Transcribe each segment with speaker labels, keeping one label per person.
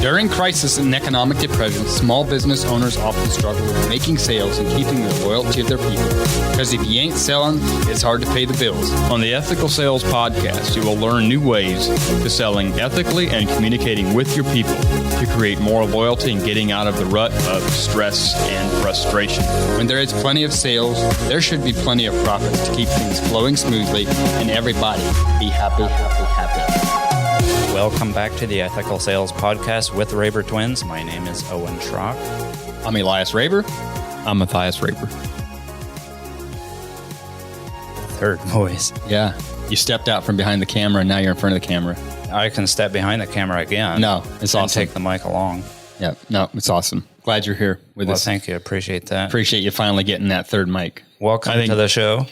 Speaker 1: During crisis and economic depression, small business owners often struggle with making sales and keeping the loyalty of their people. Because if you ain't selling, it's hard to pay the bills.
Speaker 2: On the Ethical Sales Podcast, you will learn new ways to selling ethically and communicating with your people to create more loyalty and getting out of the rut of stress and frustration.
Speaker 1: When there is plenty of sales, there should be plenty of profits to keep things flowing smoothly and everybody be happy.
Speaker 3: Welcome back to the Ethical Sales Podcast with the Raber twins. My name is Owen Schrock.
Speaker 1: I'm Elias Raber.
Speaker 2: I'm Matthias Raber.
Speaker 3: Third voice.
Speaker 1: Yeah. You stepped out from behind the camera and now you're in front of the camera.
Speaker 3: I can step behind the camera again.
Speaker 1: No, it's awesome.
Speaker 3: Take the mic along.
Speaker 1: Yeah, no, it's awesome. Glad you're here with us.
Speaker 3: Thank you. Appreciate that.
Speaker 1: Appreciate you finally getting that third mic.
Speaker 3: Welcome to the show.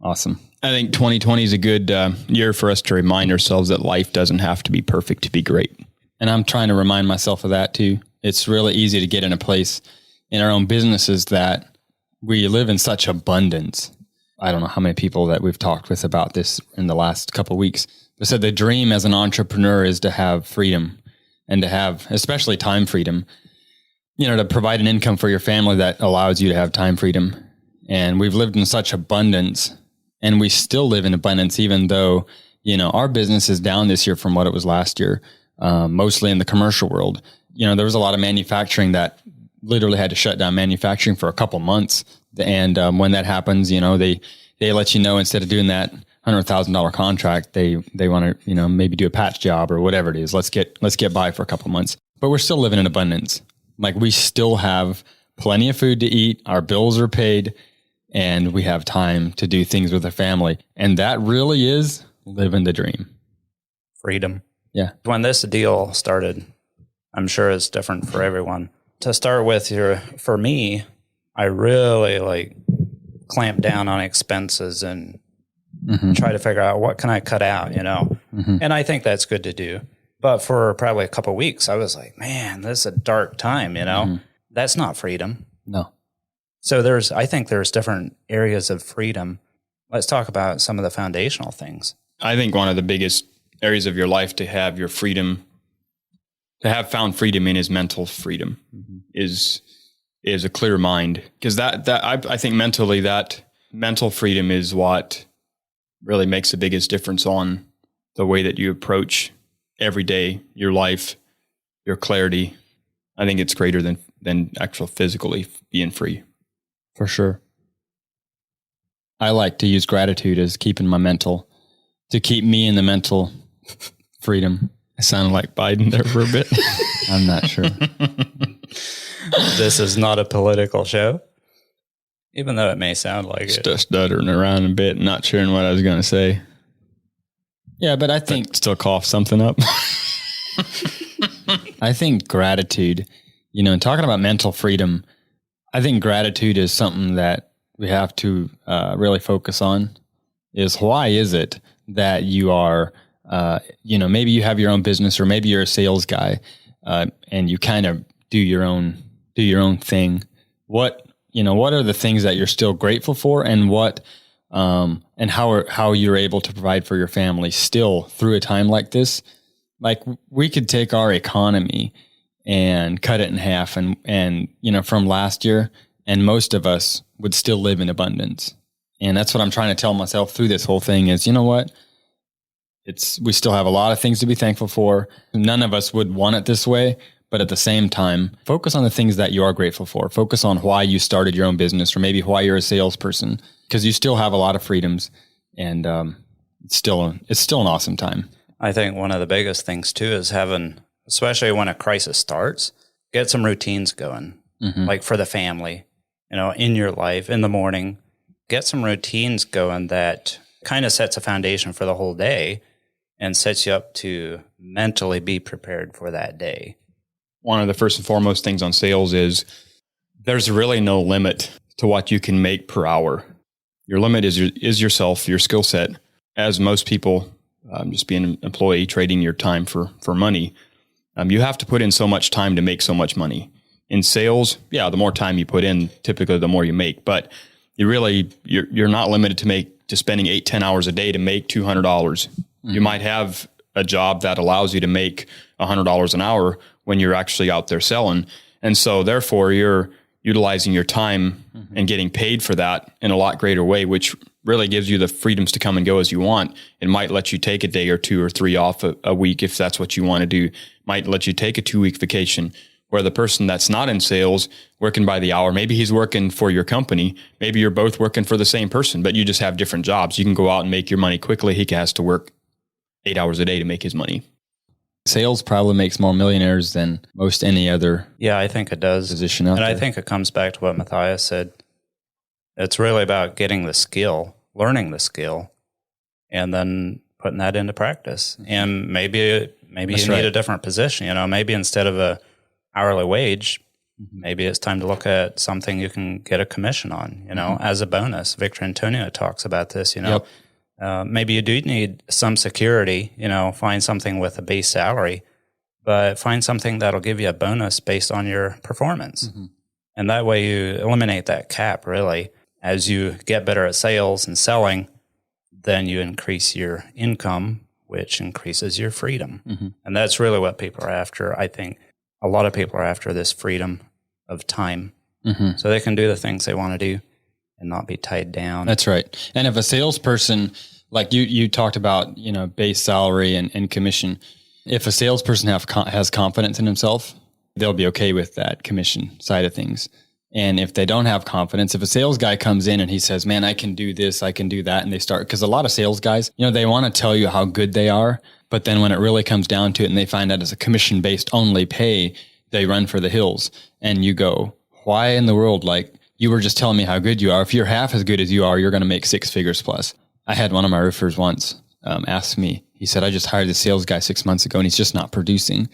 Speaker 1: Awesome.
Speaker 2: I think 2020 is a good year for us to remind ourselves that life doesn't have to be perfect to be great.
Speaker 1: And I'm trying to remind myself of that too. It's really easy to get in a place in our own businesses that we live in such abundance. I don't know how many people that we've talked with about this in the last couple of weeks. They said the dream as an entrepreneur is to have freedom and to have, especially time freedom, to provide an income for your family that allows you to have time freedom. And we've lived in such abundance. And we still live in abundance, even though, our business is down this year from what it was last year, mostly in the commercial world. There was a lot of manufacturing that literally had to shut down manufacturing for a couple months. And when that happens, they let you know instead of doing that $100,000 contract, they want to, maybe do a patch job or whatever it is. Let's get by for a couple months. But we're still living in abundance. Like we still have plenty of food to eat. Our bills are paid. And we have time to do things with the family. And that really is living the dream.
Speaker 3: Freedom.
Speaker 1: Yeah.
Speaker 3: When this deal started, I'm sure it's different for everyone. To start with, for me, I really clamp down on expenses and try to figure out what can I cut out, And I think that's good to do. But for probably a couple of weeks, I was like, man, this is a dark time, That's not freedom.
Speaker 1: No.
Speaker 3: So I think there's different areas of freedom. Let's talk about some of the foundational things.
Speaker 2: I think one of the biggest areas of your life to have your freedom, to have found freedom in is mental freedom, is a clear mind. Because I think mentally that mental freedom is what really makes the biggest difference on the way that you approach every day, your life, your clarity. I think it's greater than actual physically being free.
Speaker 1: For sure. I like to use gratitude as keeping to keep me in the mental freedom.
Speaker 2: I sounded like Biden there for a bit.
Speaker 1: I'm not sure.
Speaker 3: This is not a political show, even though it may sound like it.
Speaker 2: Just stuttering around a bit, not sure what I was going to say.
Speaker 1: Yeah, but I think...
Speaker 2: Still cough something up.
Speaker 1: I think gratitude, talking about mental freedom, I think gratitude is something that we have to really focus on. Is why is it that you are, maybe you have your own business or maybe you're a sales guy and you kind of do your own thing. What are the things that you're still grateful for, and and how you're able to provide for your family still through a time like this? Like we could take our economy and cut it in half and from last year, and most of us would still live in abundance. And that's what I'm trying to tell myself through this whole thing is, we still have a lot of things to be thankful for. None of us would want it this way, but at the same time, focus on the things that you are grateful for. Focus on why you started your own business or maybe why you're a salesperson, because you still have a lot of freedoms, and it's still an awesome time.
Speaker 3: I think one of the biggest things too is having, especially when a crisis starts, get some routines going, like for the family, in your life, in the morning, get some routines going that kind of sets a foundation for the whole day and sets you up to mentally be prepared for that day.
Speaker 2: One of the first and foremost things on sales is there's really no limit to what you can make per hour. Your limit is yourself, your skill set. As most people, just being an employee, trading your time for money, you have to put in so much time to make so much money. In sales, the more time you put in, typically the more you make. But you're not limited to spending 8-10 hours a day to make $200. You might have a job that allows you to make $100 an hour when you're actually out there selling. And so therefore you're utilizing your time and getting paid for that in a lot greater way, which really gives you the freedoms to come and go as you want. It might let you take a day or 2 or 3 off a week if that's what you want to do. Might let you take a 2-week vacation, where the person that's not in sales, working by the hour, maybe he's working for your company. Maybe you're both working for the same person, but you just have different jobs. You can go out and make your money quickly. He has to work 8 hours a day to make his money.
Speaker 1: Sales probably makes more millionaires than most any other
Speaker 3: Yeah, I think it does.
Speaker 1: position out
Speaker 3: And
Speaker 1: there.
Speaker 3: I think it comes back to what Matthias said. It's really about getting the skill, learning the skill, and then putting that into practice. And maybe you
Speaker 1: That's
Speaker 3: need
Speaker 1: right.
Speaker 3: a different position. You know, maybe instead of a hourly wage, maybe it's time to look at something you can get a commission on, you know, as a bonus. Victor Antonio talks about this, you know.
Speaker 1: Yep.
Speaker 3: Maybe you do need some security, you know, find something with a base salary, but find something that'll give you a bonus based on your performance. And that way you eliminate that cap, really. As you get better at sales and selling, then you increase your income, which increases your freedom. And that's really what people are after. I think a lot of people are after this freedom of time so they can do the things they want to do and not be tied down.
Speaker 1: That's right. And if a salesperson, like you talked about, you know, base salary and commission, if a salesperson has confidence in himself, they'll be okay with that commission side of things. And if they don't have confidence, if a sales guy comes in and he says, man, I can do this, I can do that. And they start, because a lot of sales guys, you know, they want to tell you how good they are. But then when it really comes down to it and they find out it's a commission based only pay, they run for the hills. And you go, why in the world? Like, you were just telling me how good you are. If you're half as good as you are, you're going to make 6 figures plus. I had one of my roofers once ask me, he said, I just hired a sales guy 6 months ago and he's just not producing.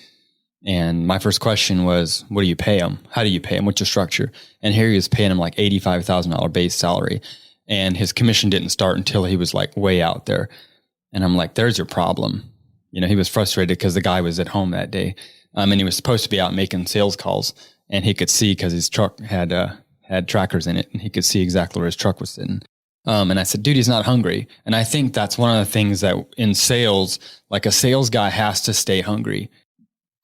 Speaker 1: And my first question was, what do you pay him? How do you pay him? What's your structure? And here he was paying him like $85,000 base salary. And his commission didn't start until he was like way out there. And I'm like, there's your problem. You know, he was frustrated because the guy was at home that day. And he was supposed to be out making sales calls, and he could see because his truck had trackers in it, and he could see exactly where his truck was sitting. And I said, dude, he's not hungry. And I think that's one of the things that in sales, like a sales guy has to stay hungry.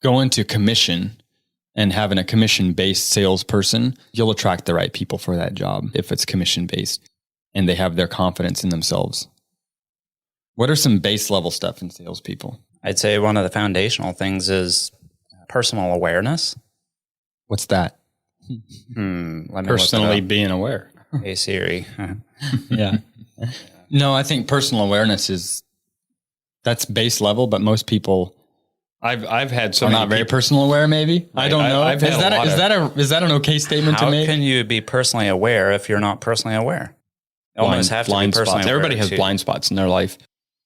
Speaker 1: Going to commission and having a commission-based salesperson, you'll attract the right people for that job if it's commission-based and they have their confidence in themselves. What are some base level stuff in salespeople?
Speaker 3: I'd say one of the foundational things is personal awareness.
Speaker 1: What's that?
Speaker 3: Let me
Speaker 2: Personally
Speaker 3: look it
Speaker 2: being aware.
Speaker 3: up. Hey Siri.
Speaker 1: Yeah. No, I think personal awareness that's base level, but most people
Speaker 2: I've had so
Speaker 1: are
Speaker 2: many
Speaker 1: not very
Speaker 2: people-
Speaker 1: personal aware, maybe. I don't know.
Speaker 2: I've had
Speaker 1: Is that an okay statement to
Speaker 3: How
Speaker 1: make?
Speaker 3: can you be personally aware if you're not personally aware? You almost have to be
Speaker 2: blind
Speaker 3: personally
Speaker 2: spots.
Speaker 3: aware.
Speaker 2: Everybody has
Speaker 3: too.
Speaker 2: blind spots in their life.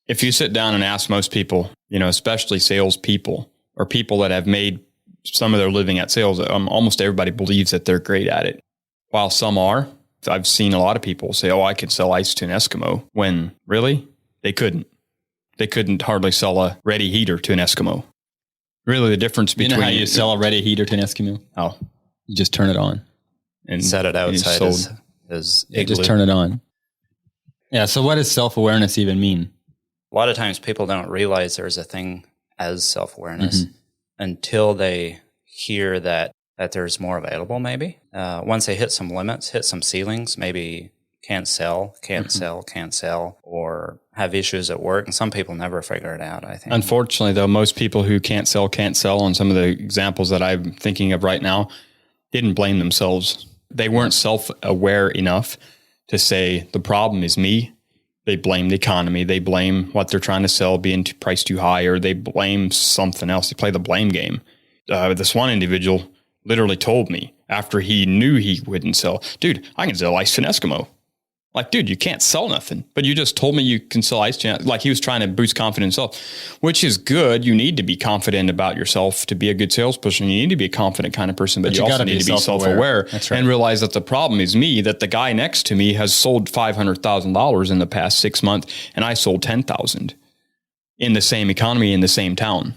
Speaker 2: If you sit down and ask most people, you know, especially salespeople or people that have made some of their living at sales, almost everybody believes that they're great at it. While some are, I've seen a lot of people say, oh, I could sell ice to an Eskimo, when really they couldn't. They couldn't hardly sell a ready heater to an Eskimo. Really, the difference between...
Speaker 1: You know how you sell a ready heater to an Eskimo?
Speaker 2: Oh.
Speaker 1: You just turn it on.
Speaker 3: And set it outside as
Speaker 1: Just turn it on. Yeah, so what does self-awareness even mean?
Speaker 3: A lot of times people don't realize there's a thing as self-awareness until they hear that there's more available, maybe. Once they hit some limits, hit some ceilings, maybe can't sell, or have issues at work. And some people never figure it out, I think.
Speaker 2: Unfortunately, though, most people who can't sell on some of the examples that I'm thinking of right now didn't blame themselves. They weren't self-aware enough to say, the problem is me. They blame the economy. They blame what they're trying to sell being priced too high, or they blame something else. They play the blame game. This one individual literally told me after he knew he wouldn't sell, dude, I can sell ice to an Eskimo. Like, dude, you can't sell nothing, but you just told me you can sell ice to, like he was trying to boost confidence in himself, which is good. You need to be confident about yourself to be a good salesperson. You need to be a confident kind of person, but you also need to be self-aware and realize that the problem is me, that the guy next to me has sold $500,000 in the past 6 months and I sold 10,000 in the same economy in the same town.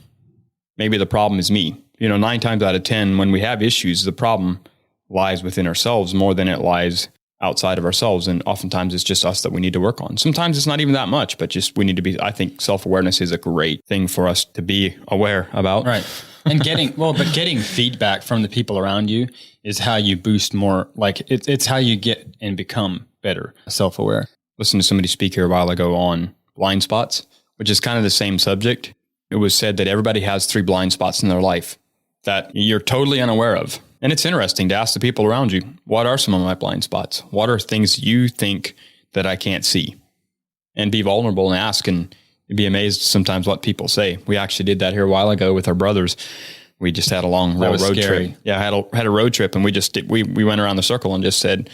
Speaker 2: Maybe the problem is me. You know, 9 times out of 10, when we have issues, the problem lies within ourselves more than it lies outside of ourselves. And oftentimes it's just us that we need to work on. Sometimes it's not even that much, but just we need to be, I think self-awareness is a great thing for us to be aware about.
Speaker 1: Right. And getting feedback from the people around you is how you boost more. Like it's how you get and become better self-aware.
Speaker 2: Listened to somebody speak here a while ago on blind spots, which is kind of the same subject. It was said that everybody has 3 blind spots in their life that you're totally unaware of. And it's interesting to ask the people around you, what are some of my blind spots? What are things you think that I can't see? And be vulnerable and ask, and you'd be amazed sometimes what people say. We actually did that here a while ago with our brothers. We just had a long road trip. Yeah, had a road trip, and we went around the circle and just said,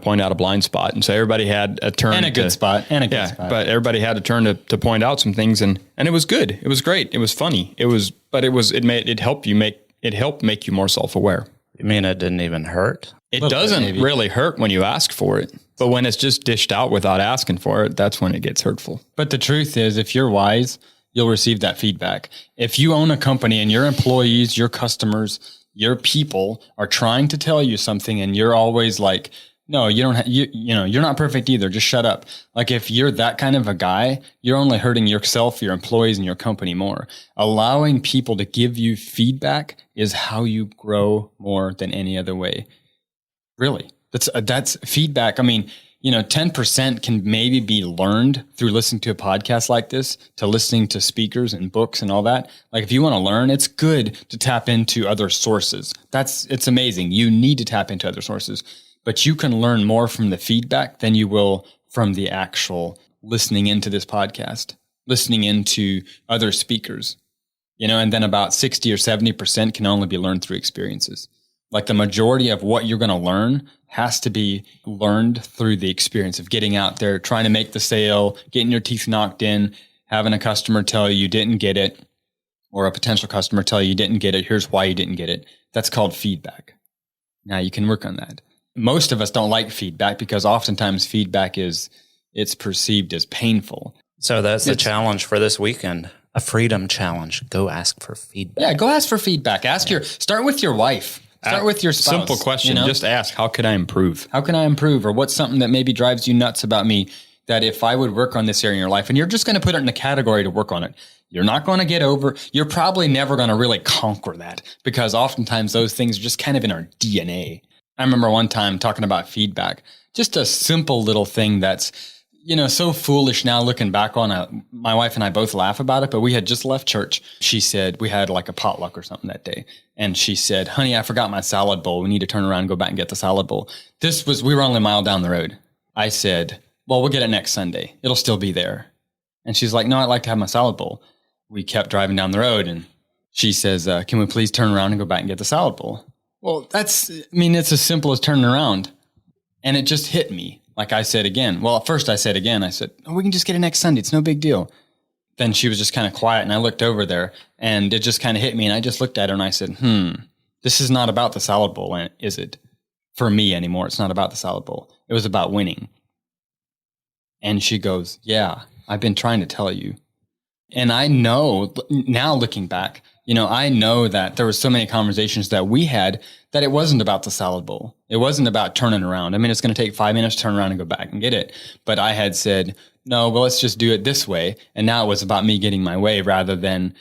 Speaker 2: point out a blind spot. And so everybody had a turn
Speaker 1: and a good spot.
Speaker 2: But everybody had a turn to point out some things, and it was good. It was great. It was funny. It helped make you more self-aware.
Speaker 3: You mean it didn't even hurt?
Speaker 2: It doesn't really hurt when you ask for it. But when it's just dished out without asking for it, that's when it gets hurtful.
Speaker 1: But the truth is, if you're wise, you'll receive that feedback. If you own a company and your employees, your customers, your people are trying to tell you something and you're always like, no, you don't you're not perfect either. Just shut up. Like if you're that kind of a guy, you're only hurting yourself, your employees, and your company more. Allowing people to give you feedback is how you grow more than any other way. Really. That's feedback. I mean, 10% can maybe be learned through listening to a podcast like this, to listening to speakers and books and all that. Like if you want to learn, it's good to tap into other sources. It's amazing. You need to tap into other sources, but you can learn more from the feedback than you will from the actual listening into this podcast, listening into other speakers, and then about 60 or 70% can only be learned through experiences. Like the majority of what you're going to learn has to be learned through the experience of getting out there, trying to make the sale, getting your teeth knocked in, having a customer tell you didn't get it, or a potential customer tell you didn't get it. Here's why you didn't get it. That's called feedback. Now you can work on that. Most of us don't like feedback because oftentimes feedback it's perceived as painful.
Speaker 3: So that's the challenge for this weekend. A freedom challenge. Go ask for feedback.
Speaker 1: Yeah, go ask for feedback. Start with your wife. Start with your spouse.
Speaker 2: Simple question. Just ask, how can I improve?
Speaker 1: How can I improve? Or what's something that maybe drives you nuts about me that if I would work on this area in your life, and you're just going to put it in a category to work on it. You're not going to get over, you're probably never going to really conquer that because oftentimes those things are just kind of in our DNA. I remember one time talking about feedback, just a simple little thing that's, so foolish now looking back on it. My wife and I both laugh about it, but we had just left church. She said, we had like a potluck or something that day. And she said, honey, I forgot my salad bowl. We need to turn around and go back and get the salad bowl. We were only a mile down the road. I said, well, we'll get it next Sunday. It'll still be there. And she's like, no, I'd like to have my salad bowl. We kept driving down the road and she says, can we please turn around and go back and get the salad bowl? Well, it's as simple as turning around. And it just hit me. Like I said again. Well, at first I said, oh, we can just get it next Sunday. It's no big deal. Then she was just kind of quiet and I looked over there and it just kind of hit me. And I just looked at her and I said, this is not about the salad bowl, is it? For me anymore. It's not about the salad bowl. It was about winning. And she goes, yeah, I've been trying to tell you. And I know now looking back, I know that there were so many conversations that we had that it wasn't about the salad bowl. It wasn't about turning around. It's going to take 5 minutes to turn around and go back and get it. But I had said, no, well, let's just do it this way. And now it was about me getting my way rather than,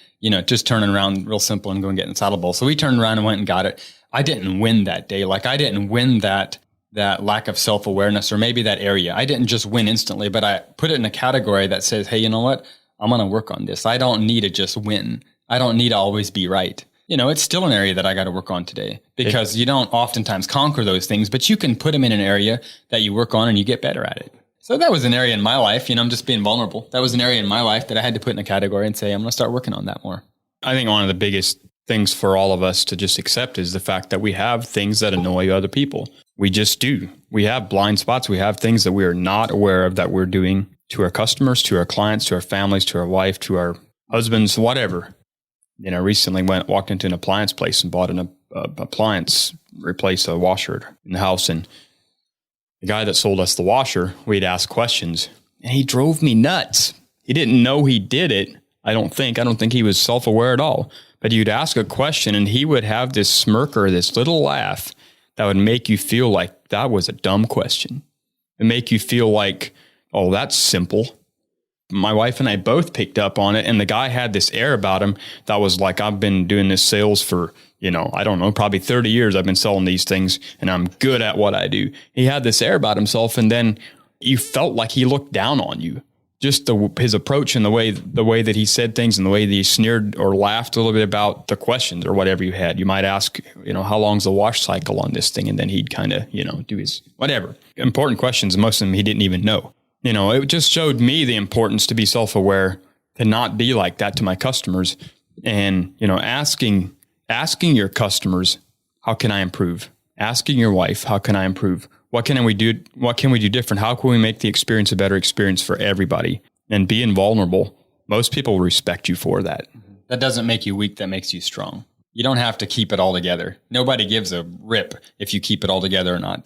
Speaker 1: just turning around real simple and going and getting the salad bowl. So we turned around and went and got it. I didn't win that day. Like I didn't win that lack of self-awareness or maybe that area. I didn't just win instantly, but I put it in a category that says, hey, you know what? I'm going to work on this. I don't need to just win. I don't need to always be right. It's still an area that I got to work on today because you don't oftentimes conquer those things, but you can put them in an area that you work on and you get better at it. So that was an area in my life, I'm just being vulnerable. That was an area in my life that I had to put in a category and say, I'm going to start working on that more.
Speaker 2: I think one of the biggest things for all of us to just accept is the fact that we have things that annoy other people. We just do. We have blind spots. We have things that we are not aware of that we're doing to our customers, to our clients, to our families, to our wife, to our husbands, whatever. Recently walked into an appliance place and bought an appliance, replaced a washer in the house. And the guy that sold us the washer, we'd ask questions and he drove me nuts. He didn't know he did it. I don't think he was self-aware at all, but you'd ask a question and he would have this smirk or this little laugh that would make you feel like that was a dumb question. It make you feel like, oh, that's simple. My wife and I both picked up on it, and the guy had this air about him that was like, I've been doing this sales for, I don't know, probably 30 years. I've been selling these things and I'm good at what I do. He had this air about himself, and then you felt like he looked down on you. Just his approach and the way that he said things and the way that he sneered or laughed a little bit about the questions or whatever you had. You might ask, how long's the wash cycle on this thing? And then he'd kind of, do his whatever. Important questions. Most of them he didn't even know. It just showed me the importance to be self-aware, to not be like that to my customers. And, asking your customers, how can I improve? Asking your wife, how can I improve? What can we do? What can we do different? How can we make the experience a better experience for everybody? And being vulnerable, most people respect you for that.
Speaker 1: That doesn't make you weak. That makes you strong. You don't have to keep it all together. Nobody gives a rip if you keep it all together or not.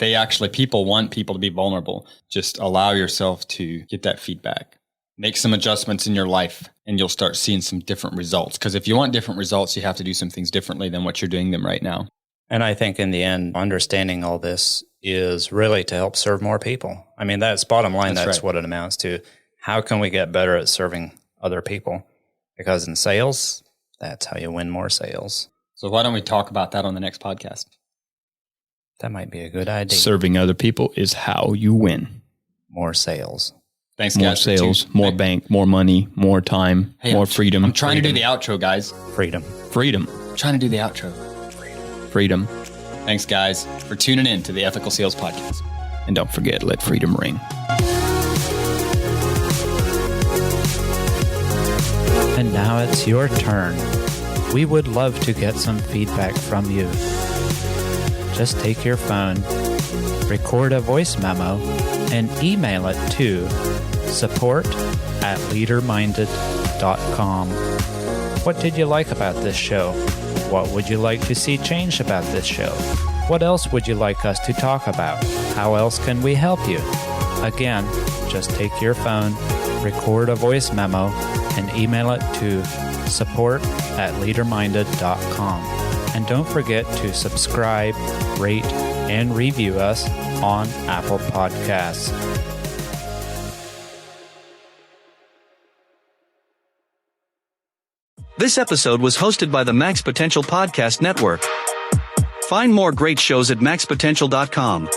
Speaker 1: People want people to be vulnerable. Just allow yourself to get that feedback. Make some adjustments in your life, and you'll start seeing some different results. Because if you want different results, you have to do some things differently than what you're doing them right now.
Speaker 3: And I think in the end, understanding all this is really to help serve more people. I mean, that's bottom line. That's right. What it amounts to. How can we get better at serving other people? Because in sales, that's how you win more sales.
Speaker 1: So why don't we talk about that on the next podcast?
Speaker 3: That might be a good idea.
Speaker 2: Serving other people is how you win.
Speaker 3: More sales.
Speaker 1: Thanks, guys.
Speaker 2: More sales, more bank, more money, more time, more freedom.
Speaker 1: I'm trying to do the outro, guys.
Speaker 3: Freedom.
Speaker 1: I'm trying to do the outro.
Speaker 2: Freedom.
Speaker 1: Thanks, guys, for tuning in to the Ethical Sales Podcast.
Speaker 2: And don't forget, let freedom ring.
Speaker 3: And now it's your turn. We would love to get some feedback from you. Just take your phone, record a voice memo, and email it to support@leaderminded.com. What did you like about this show? What would you like to see changed about this show? What else would you like us to talk about? How else can we help you? Again, just take your phone, record a voice memo, and email it to support@leaderminded.com. And don't forget to subscribe, rate, and review us on Apple Podcasts.
Speaker 4: This episode was hosted by the Max Potential Podcast Network. Find more great shows at maxpotential.com.